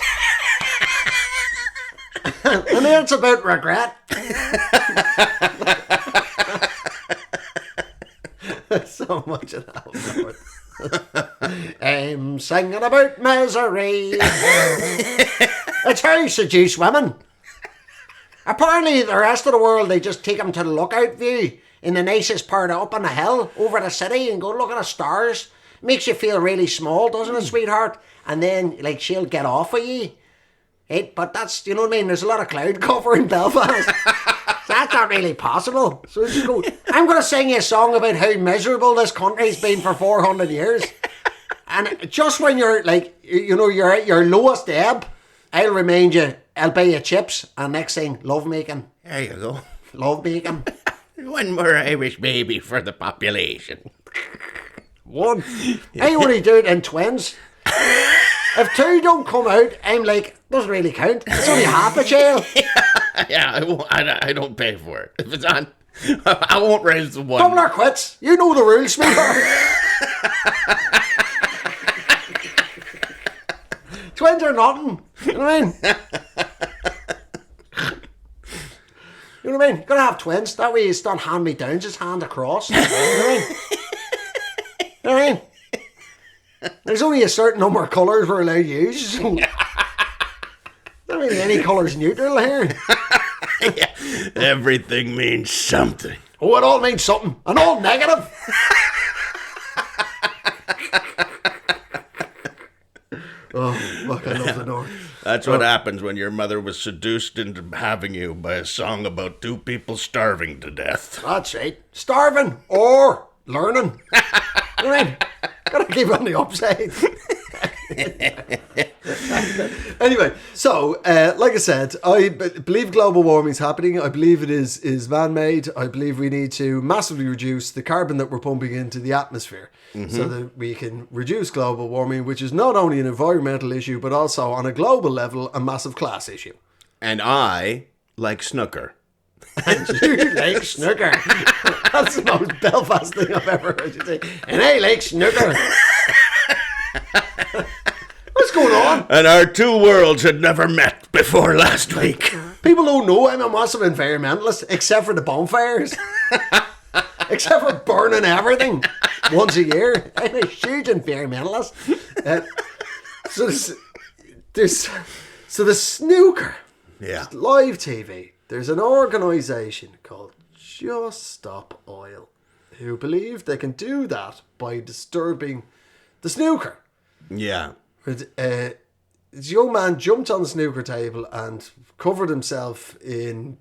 And then it's about regret. So much of that. I'm singing about misery. It's how you seduce women. Apparently, the rest of the world, they just take them to the lookout view in the nicest part up on the hill over the city and go look at the stars. Makes you feel really small, doesn't it, sweetheart? And then, like, she'll get off of you. But that's, you know what I mean? There's a lot of cloud cover in Belfast. So that's not really possible. So you go, I'm going to sing you a song about how miserable this country's been for 400 years. And just when you're, like, you know, you're at your lowest ebb, I'll remind you, I'll buy you chips. And next thing, love making. There you go. Love making. One more Irish baby for the population. One. I only do it in twins. If two don't come out, I'm like, doesn't really count. It's only half a child. Yeah, I don't pay for it. If it's on, I won't raise the one. Double or quits. You know the rules, sweetheart. Twins are nothing. You know what I mean? You know what I mean? You're going to have twins. That way it's not hand-me-downs, just hand across. You know what I mean? You know what I mean? There's only a certain number of colours we're allowed to use. Not really any colours neutral here. Yeah. Everything means something. Oh, it all means something. And all negative. Oh, fuck, I love the North. That's what happens when your mother was seduced into having you by a song about two people starving to death. That's right. Starving or learning. You know what I mean? Gotta keep on the upside. Anyway, so like I said, I believe global warming is happening. I believe it is man-made. I believe we need to massively reduce the carbon that we're pumping into the atmosphere so that we can reduce global warming, which is not only an environmental issue but also on a global level a massive class issue. And I like snooker. And you like snooker. That's the most Belfast thing I've ever heard you say. And I like snooker. What's going on? And our two worlds had never met before last week. People don't know I'm a massive environmentalist, except for the bonfires. Except for burning everything once a year. I'm a huge environmentalist. So the snooker. Yeah. Live TV. There's an organisation called Just Stop Oil who believe they can do that by disturbing the snooker. Yeah. This young man jumped on the snooker table and covered himself in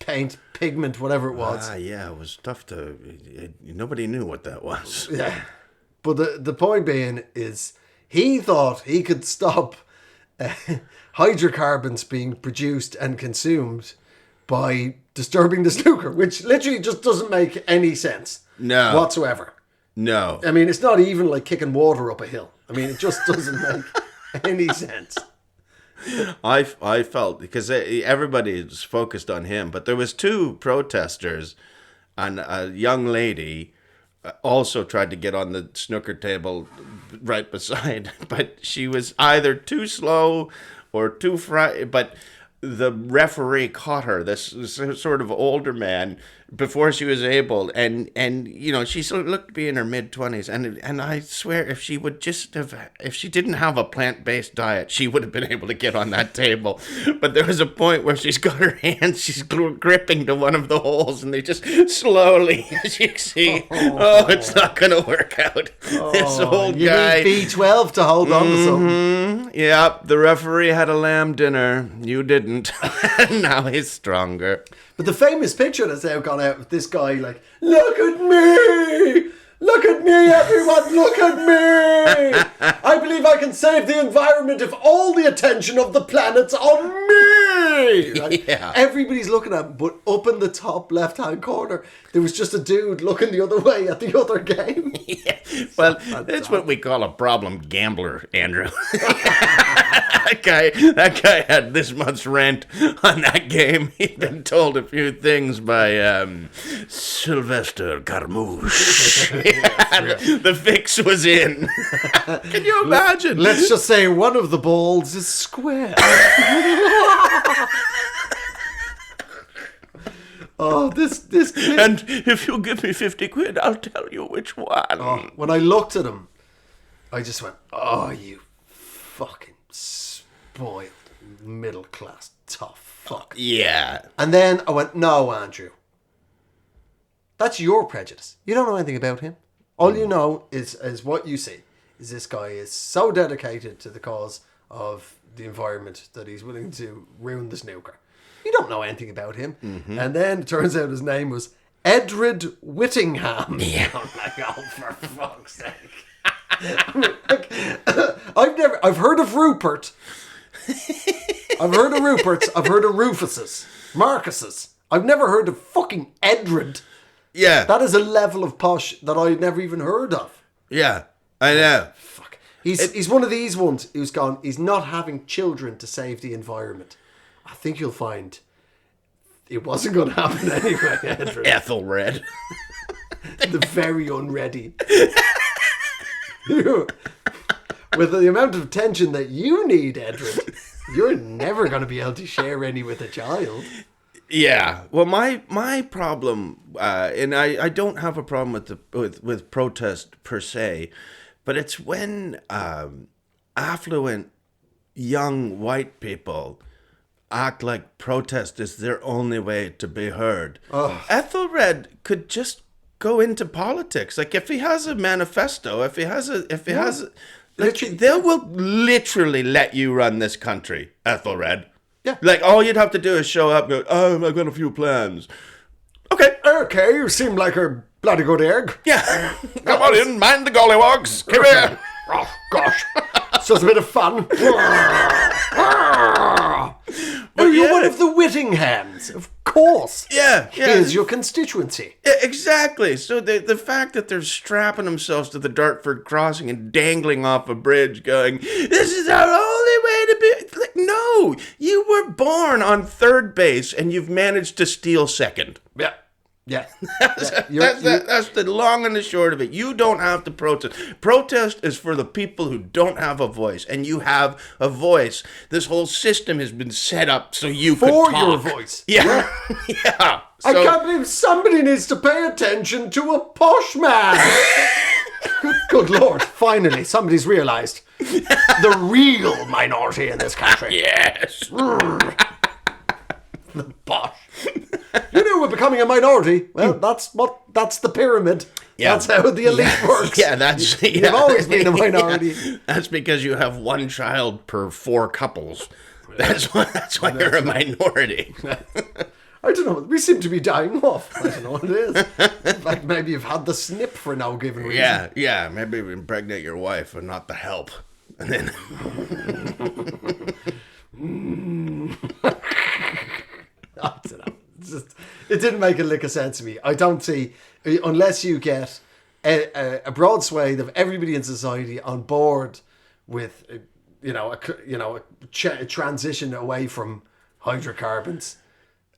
paint, pigment, whatever it was. Yeah, it was tough to... Nobody knew what that was. Yeah. But the point being is he thought he could stop hydrocarbons being produced and consumed by disturbing the snooker, which literally just doesn't make any sense. No. Whatsoever. No. I mean, it's not even like kicking water up a hill. I mean, it just doesn't make any sense. I felt, because everybody was focused on him, but there was two protesters and a young lady also tried to get on the snooker table right beside, but she was either too slow or too but the referee caught her, this sort of older man, before she was able, and you know, she looked to be in her mid-20s, and I swear if she didn't have a plant-based diet, she would have been able to get on that table. But there was a point where she's got her hands, she's gripping to one of the holes, and they just slowly, as you can see, it's not going to work out. This old guy. You need B12 to hold on to something. Yeah, the referee had a lamb dinner. You didn't. Now he's stronger. But the famous picture that's now gone out of this guy, like, look at me! Look at me, everyone, look at me! I believe I can save the environment if all the attention of the planet's on me! Right? Yeah. Everybody's looking at him, but up in the top left-hand corner, there was just a dude looking the other way at the other game. Yeah. Well, that's what we call a problem gambler, Andrew. That guy had this month's rent on that game. He'd been told a few things by Sylvester Carmouche. The fix was in. Can you imagine? Let's just say one of the balls is square. Oh, this kid. And if you give me 50 quid, I'll tell you which one. Oh, when I looked at him, I just went, oh, you fucking spoiled middle class tough fuck. Yeah. And then I went, no, Andrew. That's your prejudice. You don't know anything about him. All you know is what you see. Is this guy is so dedicated to the cause of the environment that he's willing to ruin the snooker. You don't know anything about him. Mm-hmm. And then it turns out his name was Edred Whittingham. Yeah. I'm like, oh, for fuck's sake. I've heard of Rupert. I've heard of Ruperts. I've heard of Rufuses. Marcuses. I've never heard of fucking Edred. Yeah. That is a level of posh that I'd never even heard of. Yeah, I know. Fuck. He's one of these ones who's gone, he's not having children to save the environment. I think you'll find it wasn't going to happen anyway, Edred. Ethelred. The very unready. With the amount of attention that you need, Edred, you're never going to be able to share any with a child. Yeah. Well, my problem, and I don't have a problem with protest per se, but it's when affluent young white people act like protest is their only way to be heard. Oh. Ethelred could just go into politics. Like if he has a manifesto, if he has they will literally let you run this country, Ethelred. Yeah. Like all you'd have to do is show up and go, oh, I've got a few plans. Okay, you seem like a bloody good egg. Yeah. Come on in, mind the gollywogs. Come here. Oh, gosh. So it's a bit of fun. You're one of the Whittinghams, of course. Yeah. Here's your constituency. Yeah, exactly. So the fact that they're strapping themselves to the Dartford crossing and dangling off a bridge going, this is our only way to be... Like, no, you were born on third base and you've managed to steal second. Yeah. That's the long and the short of it. You don't have to protest. Protest is for the people who don't have a voice, and you have a voice. This whole system has been set up so you could talk. For your voice. Yeah. Yeah. I can't believe somebody needs to pay attention to a posh man. Good Lord. Finally, somebody's realised the real minority in this country. Yes. The posh. You knew we're becoming a minority. Well, that's the pyramid. Yeah. That's how the elite works. Yeah, You've always been a minority. Yeah. That's because you have one child per 4 couples. That's why you're a minority. I don't know. We seem to be dying off. I don't know what it is. In fact, maybe you've had the snip for no given reason. Yeah. Maybe impregnate your wife and not the help. And then... I don't know. It didn't make a lick of sense to me. I don't see, unless you get a broad swathe of everybody in society on board with, a transition away from hydrocarbons,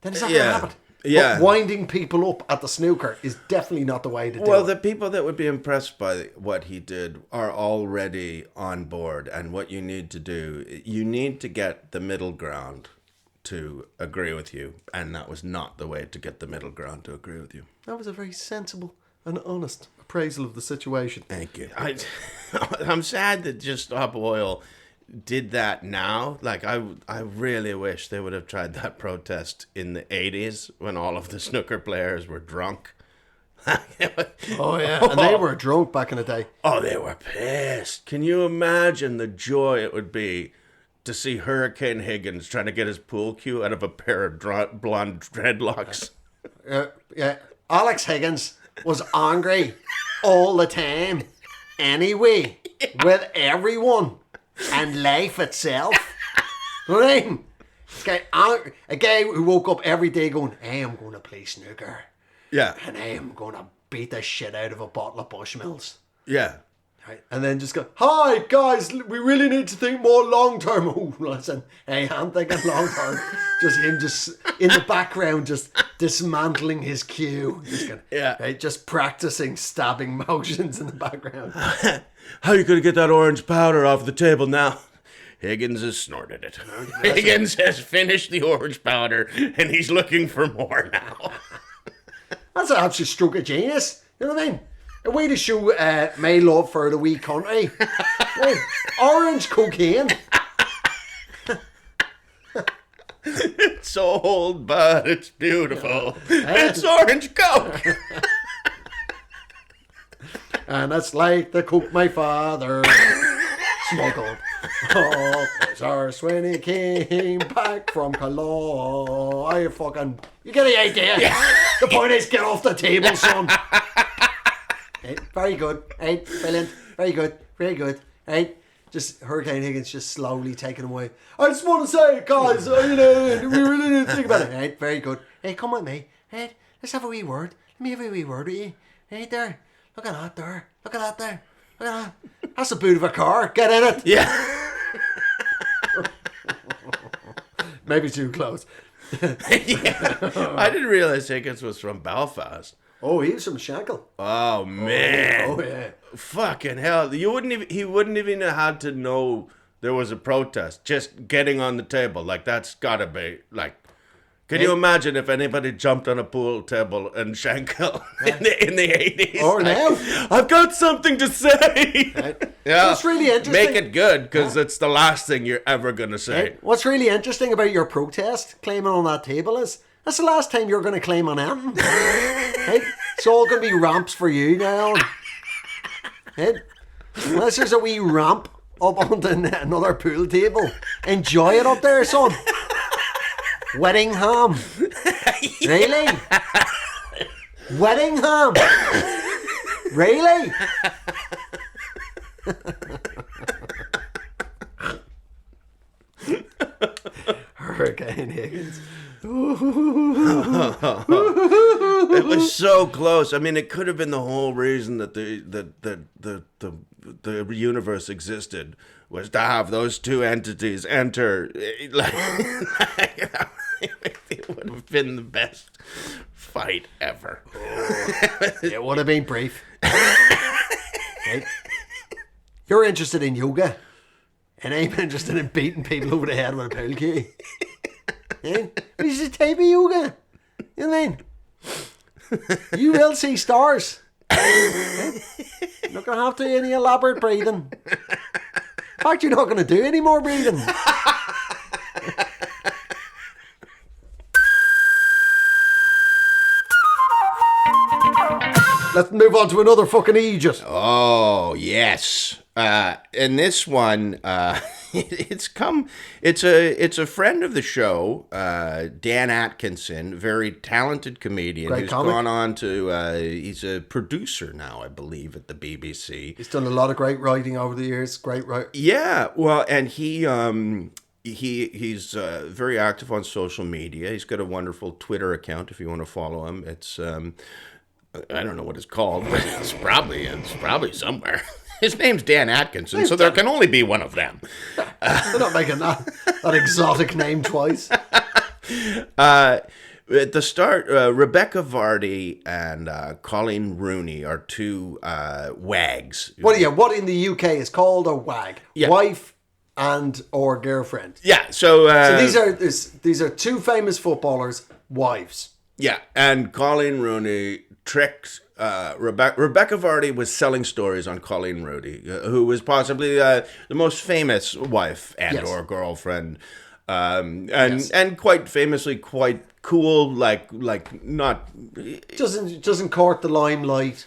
then it's not going to happen. Yeah. But winding people up at the snooker is definitely not the way to do it. Well, the people that would be impressed by what he did are already on board. And what you need to do, you need to get the middle ground to agree with you, and that was not the way to get the middle ground to agree with you. That was a very sensible and honest appraisal of the situation. Thank you. I'm sad that Just Stop Oil did that now. Like, I really wish they would have tried that protest in the 80s when all of the snooker players were drunk. Oh, yeah. And they were drunk back in the day. Oh, they were pissed. Can you imagine the joy it would be to see Hurricane Higgins trying to get his pool cue out of a pair of blonde dreadlocks? Yeah. Alex Higgins was angry all the time. Anyway, with everyone and life itself. You know what I mean? A guy who woke up every day going, hey, I'm going to play snooker. Yeah. And hey, I'm going to beat the shit out of a bottle of Bushmills. Yeah. Right. And then just go, hi guys, we really need to think more long term. Oh, listen, hey, I'm thinking long term. Just him just in the background, just dismantling his cue. Just going, right, just practicing stabbing motions in the background. How are you going to get that orange powder off the table now? Higgins has snorted it. Higgins has finished the orange powder, and he's looking for more now. That's an absolute stroke of genius. You know what I mean? A way to show my love for the wee country. Right. Orange cocaine. It's so old, but it's beautiful. It's orange coke. And it's like the coke my father smuggled. Oh, there's ours when he came back from Cologne. You get the idea. Yeah. The point is, get off the table, son. Right, very good. Right, brilliant. Very good. Very good. Right, just Hurricane Higgins just slowly taking away. I just want to say, guys, we really need to think about it. Right, very good. Hey, come with me. Right, let's have a wee word. Let me have a wee word with you. Right there. Look at that there. Look at that there. Look at that. That's the boot of a car. Get in it. Yeah. Maybe too close. Yeah. I didn't realize Higgins was from Belfast. Oh, he was from Shankill. Oh man! Oh yeah! Fucking hell! He wouldn't even have had to know there was a protest. Just getting on the table, like that's gotta be like. Can you imagine if anybody jumped on a pool table in Shankill in the 80s? Or now? I've got something to say. Right. Yeah, What's really interesting? Make it good because it's the last thing you're ever gonna say. Right. What's really interesting about your protest claiming on that table is that's the last time you're going to claim on anything. Right? It's all going to be ramps for you now. Right? Unless there's a wee ramp up onto another pool table. Enjoy it up there, son. Wedding ham. Really? Wedding ham. Really? Hurricane Higgins. It was so close. I mean, it could have been the whole reason that the universe existed was to have those two entities enter. It would have been the best fight ever. It would have been brief. Right? You're interested in yoga, and I'm interested in beating people over the head with a pool cue. Yeah? It's a type of yoga. You know what I mean? You will see stars. Yeah? You're not going to have to do any elaborate breathing. In fact, you're not going to do any more breathing. Let's move on to another fucking Eejit. Oh, yes. And this one, it's a friend of the show, Dan Atkinson, very talented comedian. Great who's comic. gone on to, he's a producer now, I believe, at the BBC. He's done a lot of great writing over the years. Great writing. Yeah, well, and he's very active on social media. He's got a wonderful Twitter account if you want to follow him. It's I don't know what it's called, but it's probably somewhere. His name's Dan Atkinson, so there can only be one of them. They're not making that exotic name twice. At the start, Rebecca Vardy and Colleen Rooney are two wags. What in the UK is called a wag? Yeah. Wife and or girlfriend. Yeah, so these are two famous footballers' wives. Yeah, and Colleen Rooney tricked Rebecca Vardy was selling stories on Colleen Rooney, who was possibly the most famous wife and or girlfriend, and quite famously quite cool, like not doesn't court the limelight.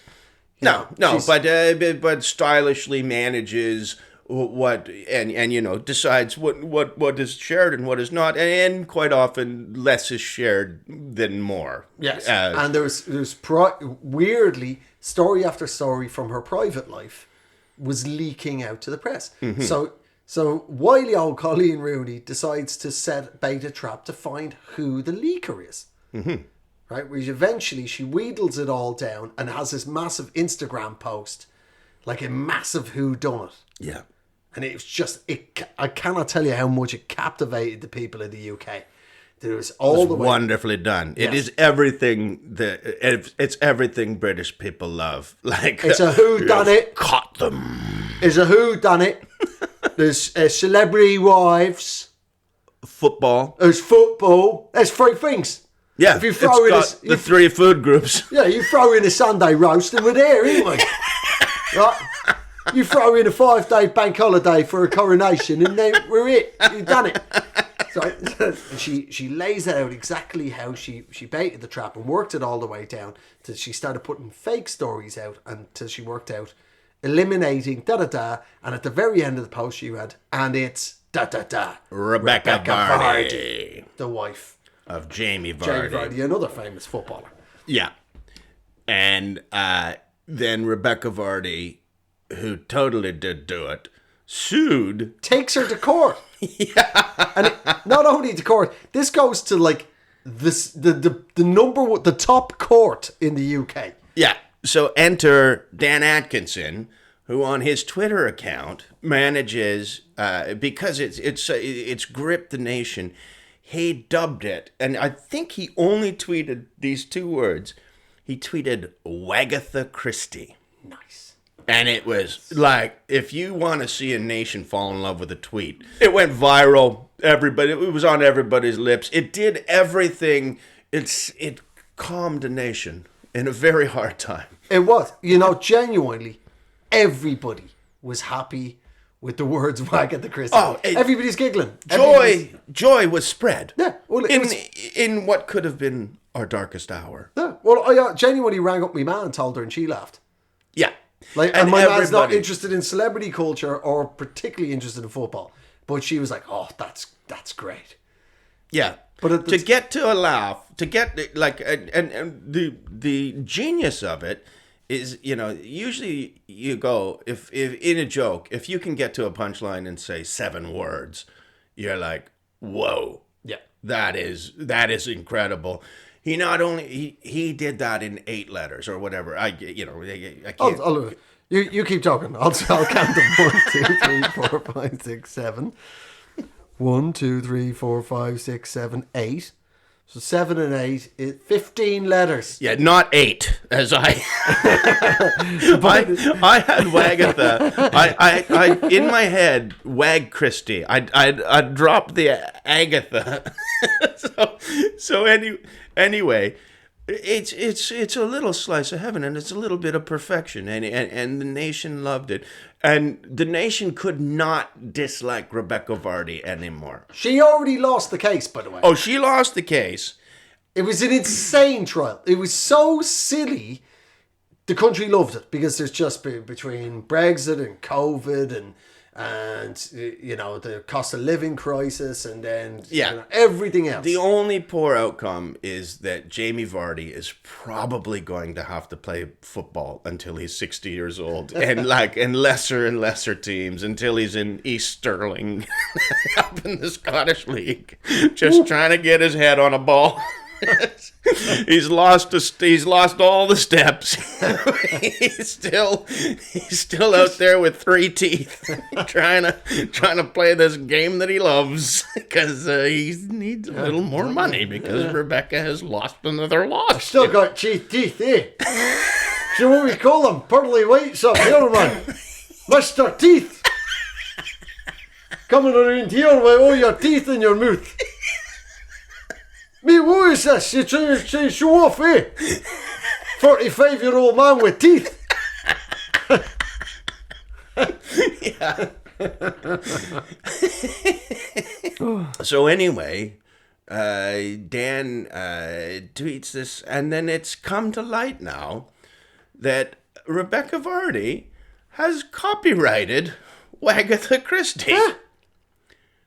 No, but stylishly manages what and decides what is shared and what is not, and quite often less is shared than more. Yes, and there's weirdly story after story from her private life was leaking out to the press. Mm-hmm. So wily old Colleen Rooney decides to set bait a trap to find who the leaker is. Mm-hmm. Right, which eventually she wheedles it all down and has this massive Instagram post, like a massive whodunit. Yeah. And it was just, I cannot tell you how much it captivated the people in the UK. There was all the way. Wonderfully done. Yes. It is everything it's everything British people love. Like it's a whodunit. Caught them. It's a whodunit. There's celebrity wives. Football. There's football. There's 3 things. Yeah, if you throw the 3 food groups. Yeah, you throw in a Sunday roast and we're there, ain't we? Right? You throw in a 5-day bank holiday for a coronation and then we're it. You've done it. So she lays out exactly how she baited the trap and worked it all the way down till she started putting fake stories out until she worked out eliminating da-da-da, and at the very end of the post she had, and it's da-da-da. Rebecca Vardy. The wife of Jamie Vardy. Jamie Vardy, another famous footballer. Yeah. And then Rebecca Vardy, who totally did do it, sued. Takes her to court. Yeah. And not only to court, this goes to like this the top court in the UK. Yeah. So enter Dan Atkinson, who on his Twitter account manages, because it's gripped the nation, he dubbed it, and I think he only tweeted these 2 words. He tweeted Wagatha Christie. Nice. And it was like, if you want to see a nation fall in love with a tweet, it went viral. Everybody, it was on everybody's lips. It did everything. It calmed a nation in a very hard time. It was. Genuinely, everybody was happy with the words Wagatha Christie. Oh, everybody's giggling. Joy was spread. Yeah. Well, in what could have been our darkest hour. Yeah. Well, I genuinely rang up my man and told her, and she laughed. Yeah. And my man's not interested in celebrity culture or particularly interested in football. But she was like, oh, that's great. Yeah. But to get to a laugh, to get like, and the genius of it is, usually you go, if in a joke, if you can get to a punchline and say 7 words, you're like, whoa. Yeah. That is incredible. He not only he did that in 8 letters or whatever. I can't. You keep talking. I'll count them. 1, 2, 3, 4, 5, 6, 7. 1, 2, 3, 4, 5, 6, 7, 8. So 7 and 8, 15 letters. Yeah, not 8, as I had Wagatha. I in my head, Wag Christie. I dropped the Agatha. so anyway, it's a little slice of heaven, and it's a little bit of perfection, and the nation loved it. And the nation could not dislike Rebecca Vardy anymore. She already lost the case, by the way. Oh, she lost the case. It was an insane trial. It was so silly. The country loved it because there's just between Brexit and COVID and the cost of living crisis and then everything else. The only poor outcome is that Jamie Vardy is probably going to have to play football until he's 60 years old and lesser and lesser teams until he's in East Stirling up in the Scottish League, just trying to get his head on a ball. He's lost all the steps. he's still out there with 3 teeth, trying to play this game that he loves because he needs a little more money because Rebecca has lost another loss. I still got teeth, eh? So what we call them? Pearly whites up here, man. Mr. Teeth. Coming around here with all your teeth in your mouth. Me, what is this? You trying to show off, eh? 45-year-old man with teeth. Yeah. So anyway, Dan tweets this, and then it's come to light now that Rebecca Vardy has copyrighted Wagatha Christie. Yeah.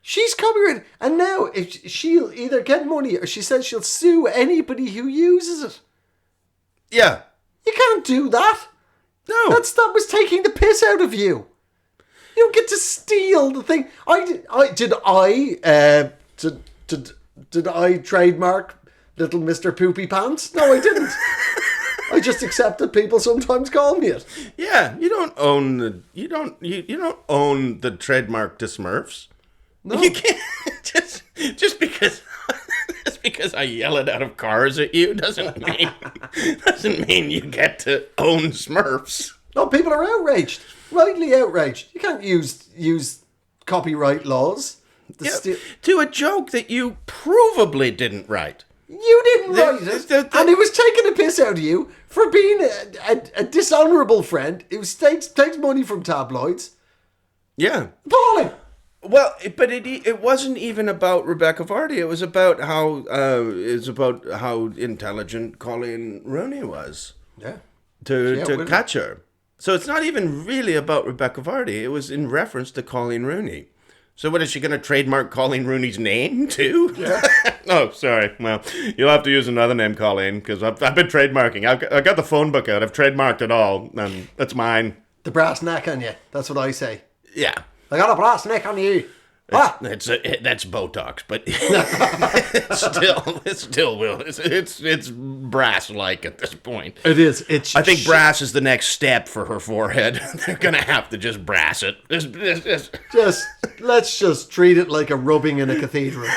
She's copyrighted, and now if she'll either get money or she says she'll sue anybody who uses it. Yeah, you can't do that. No, that was taking the piss out of you. You don't get to steal the thing. Did I trademark Little Mr. Poopy Pants? No, I didn't. I just accepted people sometimes call me it. Yeah, you don't own the trademark to Smurfs. No. You can't just because I yell it out of cars at you doesn't mean you get to own Smurfs. No, people are outraged, rightly outraged. You can't use copyright laws. To a joke that you provably didn't write. You didn't write it, and he was taking a piss out of you for being a dishonourable friend who takes money from tabloids. Yeah. Appalling. Well, but it wasn't even about Rebecca Vardy. It was about how intelligent Colleen Rooney was. Yeah. To catch her. So it's not even really about Rebecca Vardy. It was in reference to Colleen Rooney. So what, is she going to trademark Colleen Rooney's name too? Yeah. Oh, sorry. Well, you'll have to use another name, Colleen, because I've been trademarking. I've got the phone book out. I've trademarked it all, and that's mine. The brass neck on you. That's what I say. Yeah. I got a brass neck on you. That's Botox, but it still will. It's brass-like at this point. It is. I think brass is the next step for her forehead. They're gonna have to just brass it. Let's just treat it like a rubbing in a cathedral.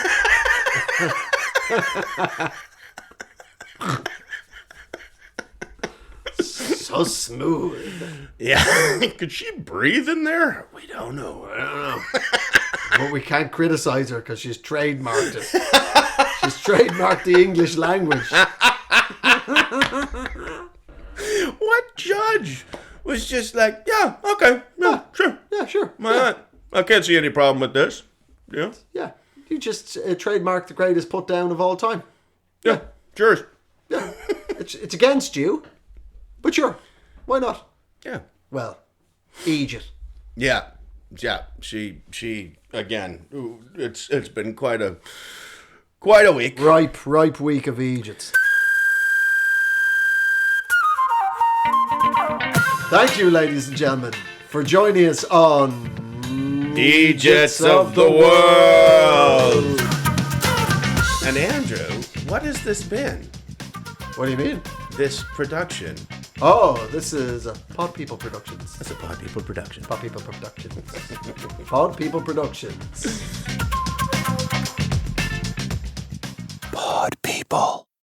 So smooth. Yeah. Could she breathe in there? We don't know. I don't know. But we can't criticize her because she's trademarked it. She's trademarked the English language. What judge was just like, yeah, okay, yeah, sure. Yeah, sure. Why not? I can't see any problem with this. Yeah. Yeah. You just trademarked the greatest put down of all time. Yeah. Sure. Yeah. It's against you. But sure. Why not? Yeah. Well, Eejits. Yeah. Yeah. She again, it's been quite a week. Ripe week of Eejits. Thank you, ladies and gentlemen, for joining us on Eejits of the World. And Andrew, what has this been? What do you mean? This production. Oh, this is a Pod People Productions. That's a Pod People production. Pod People Productions. Pod People Productions.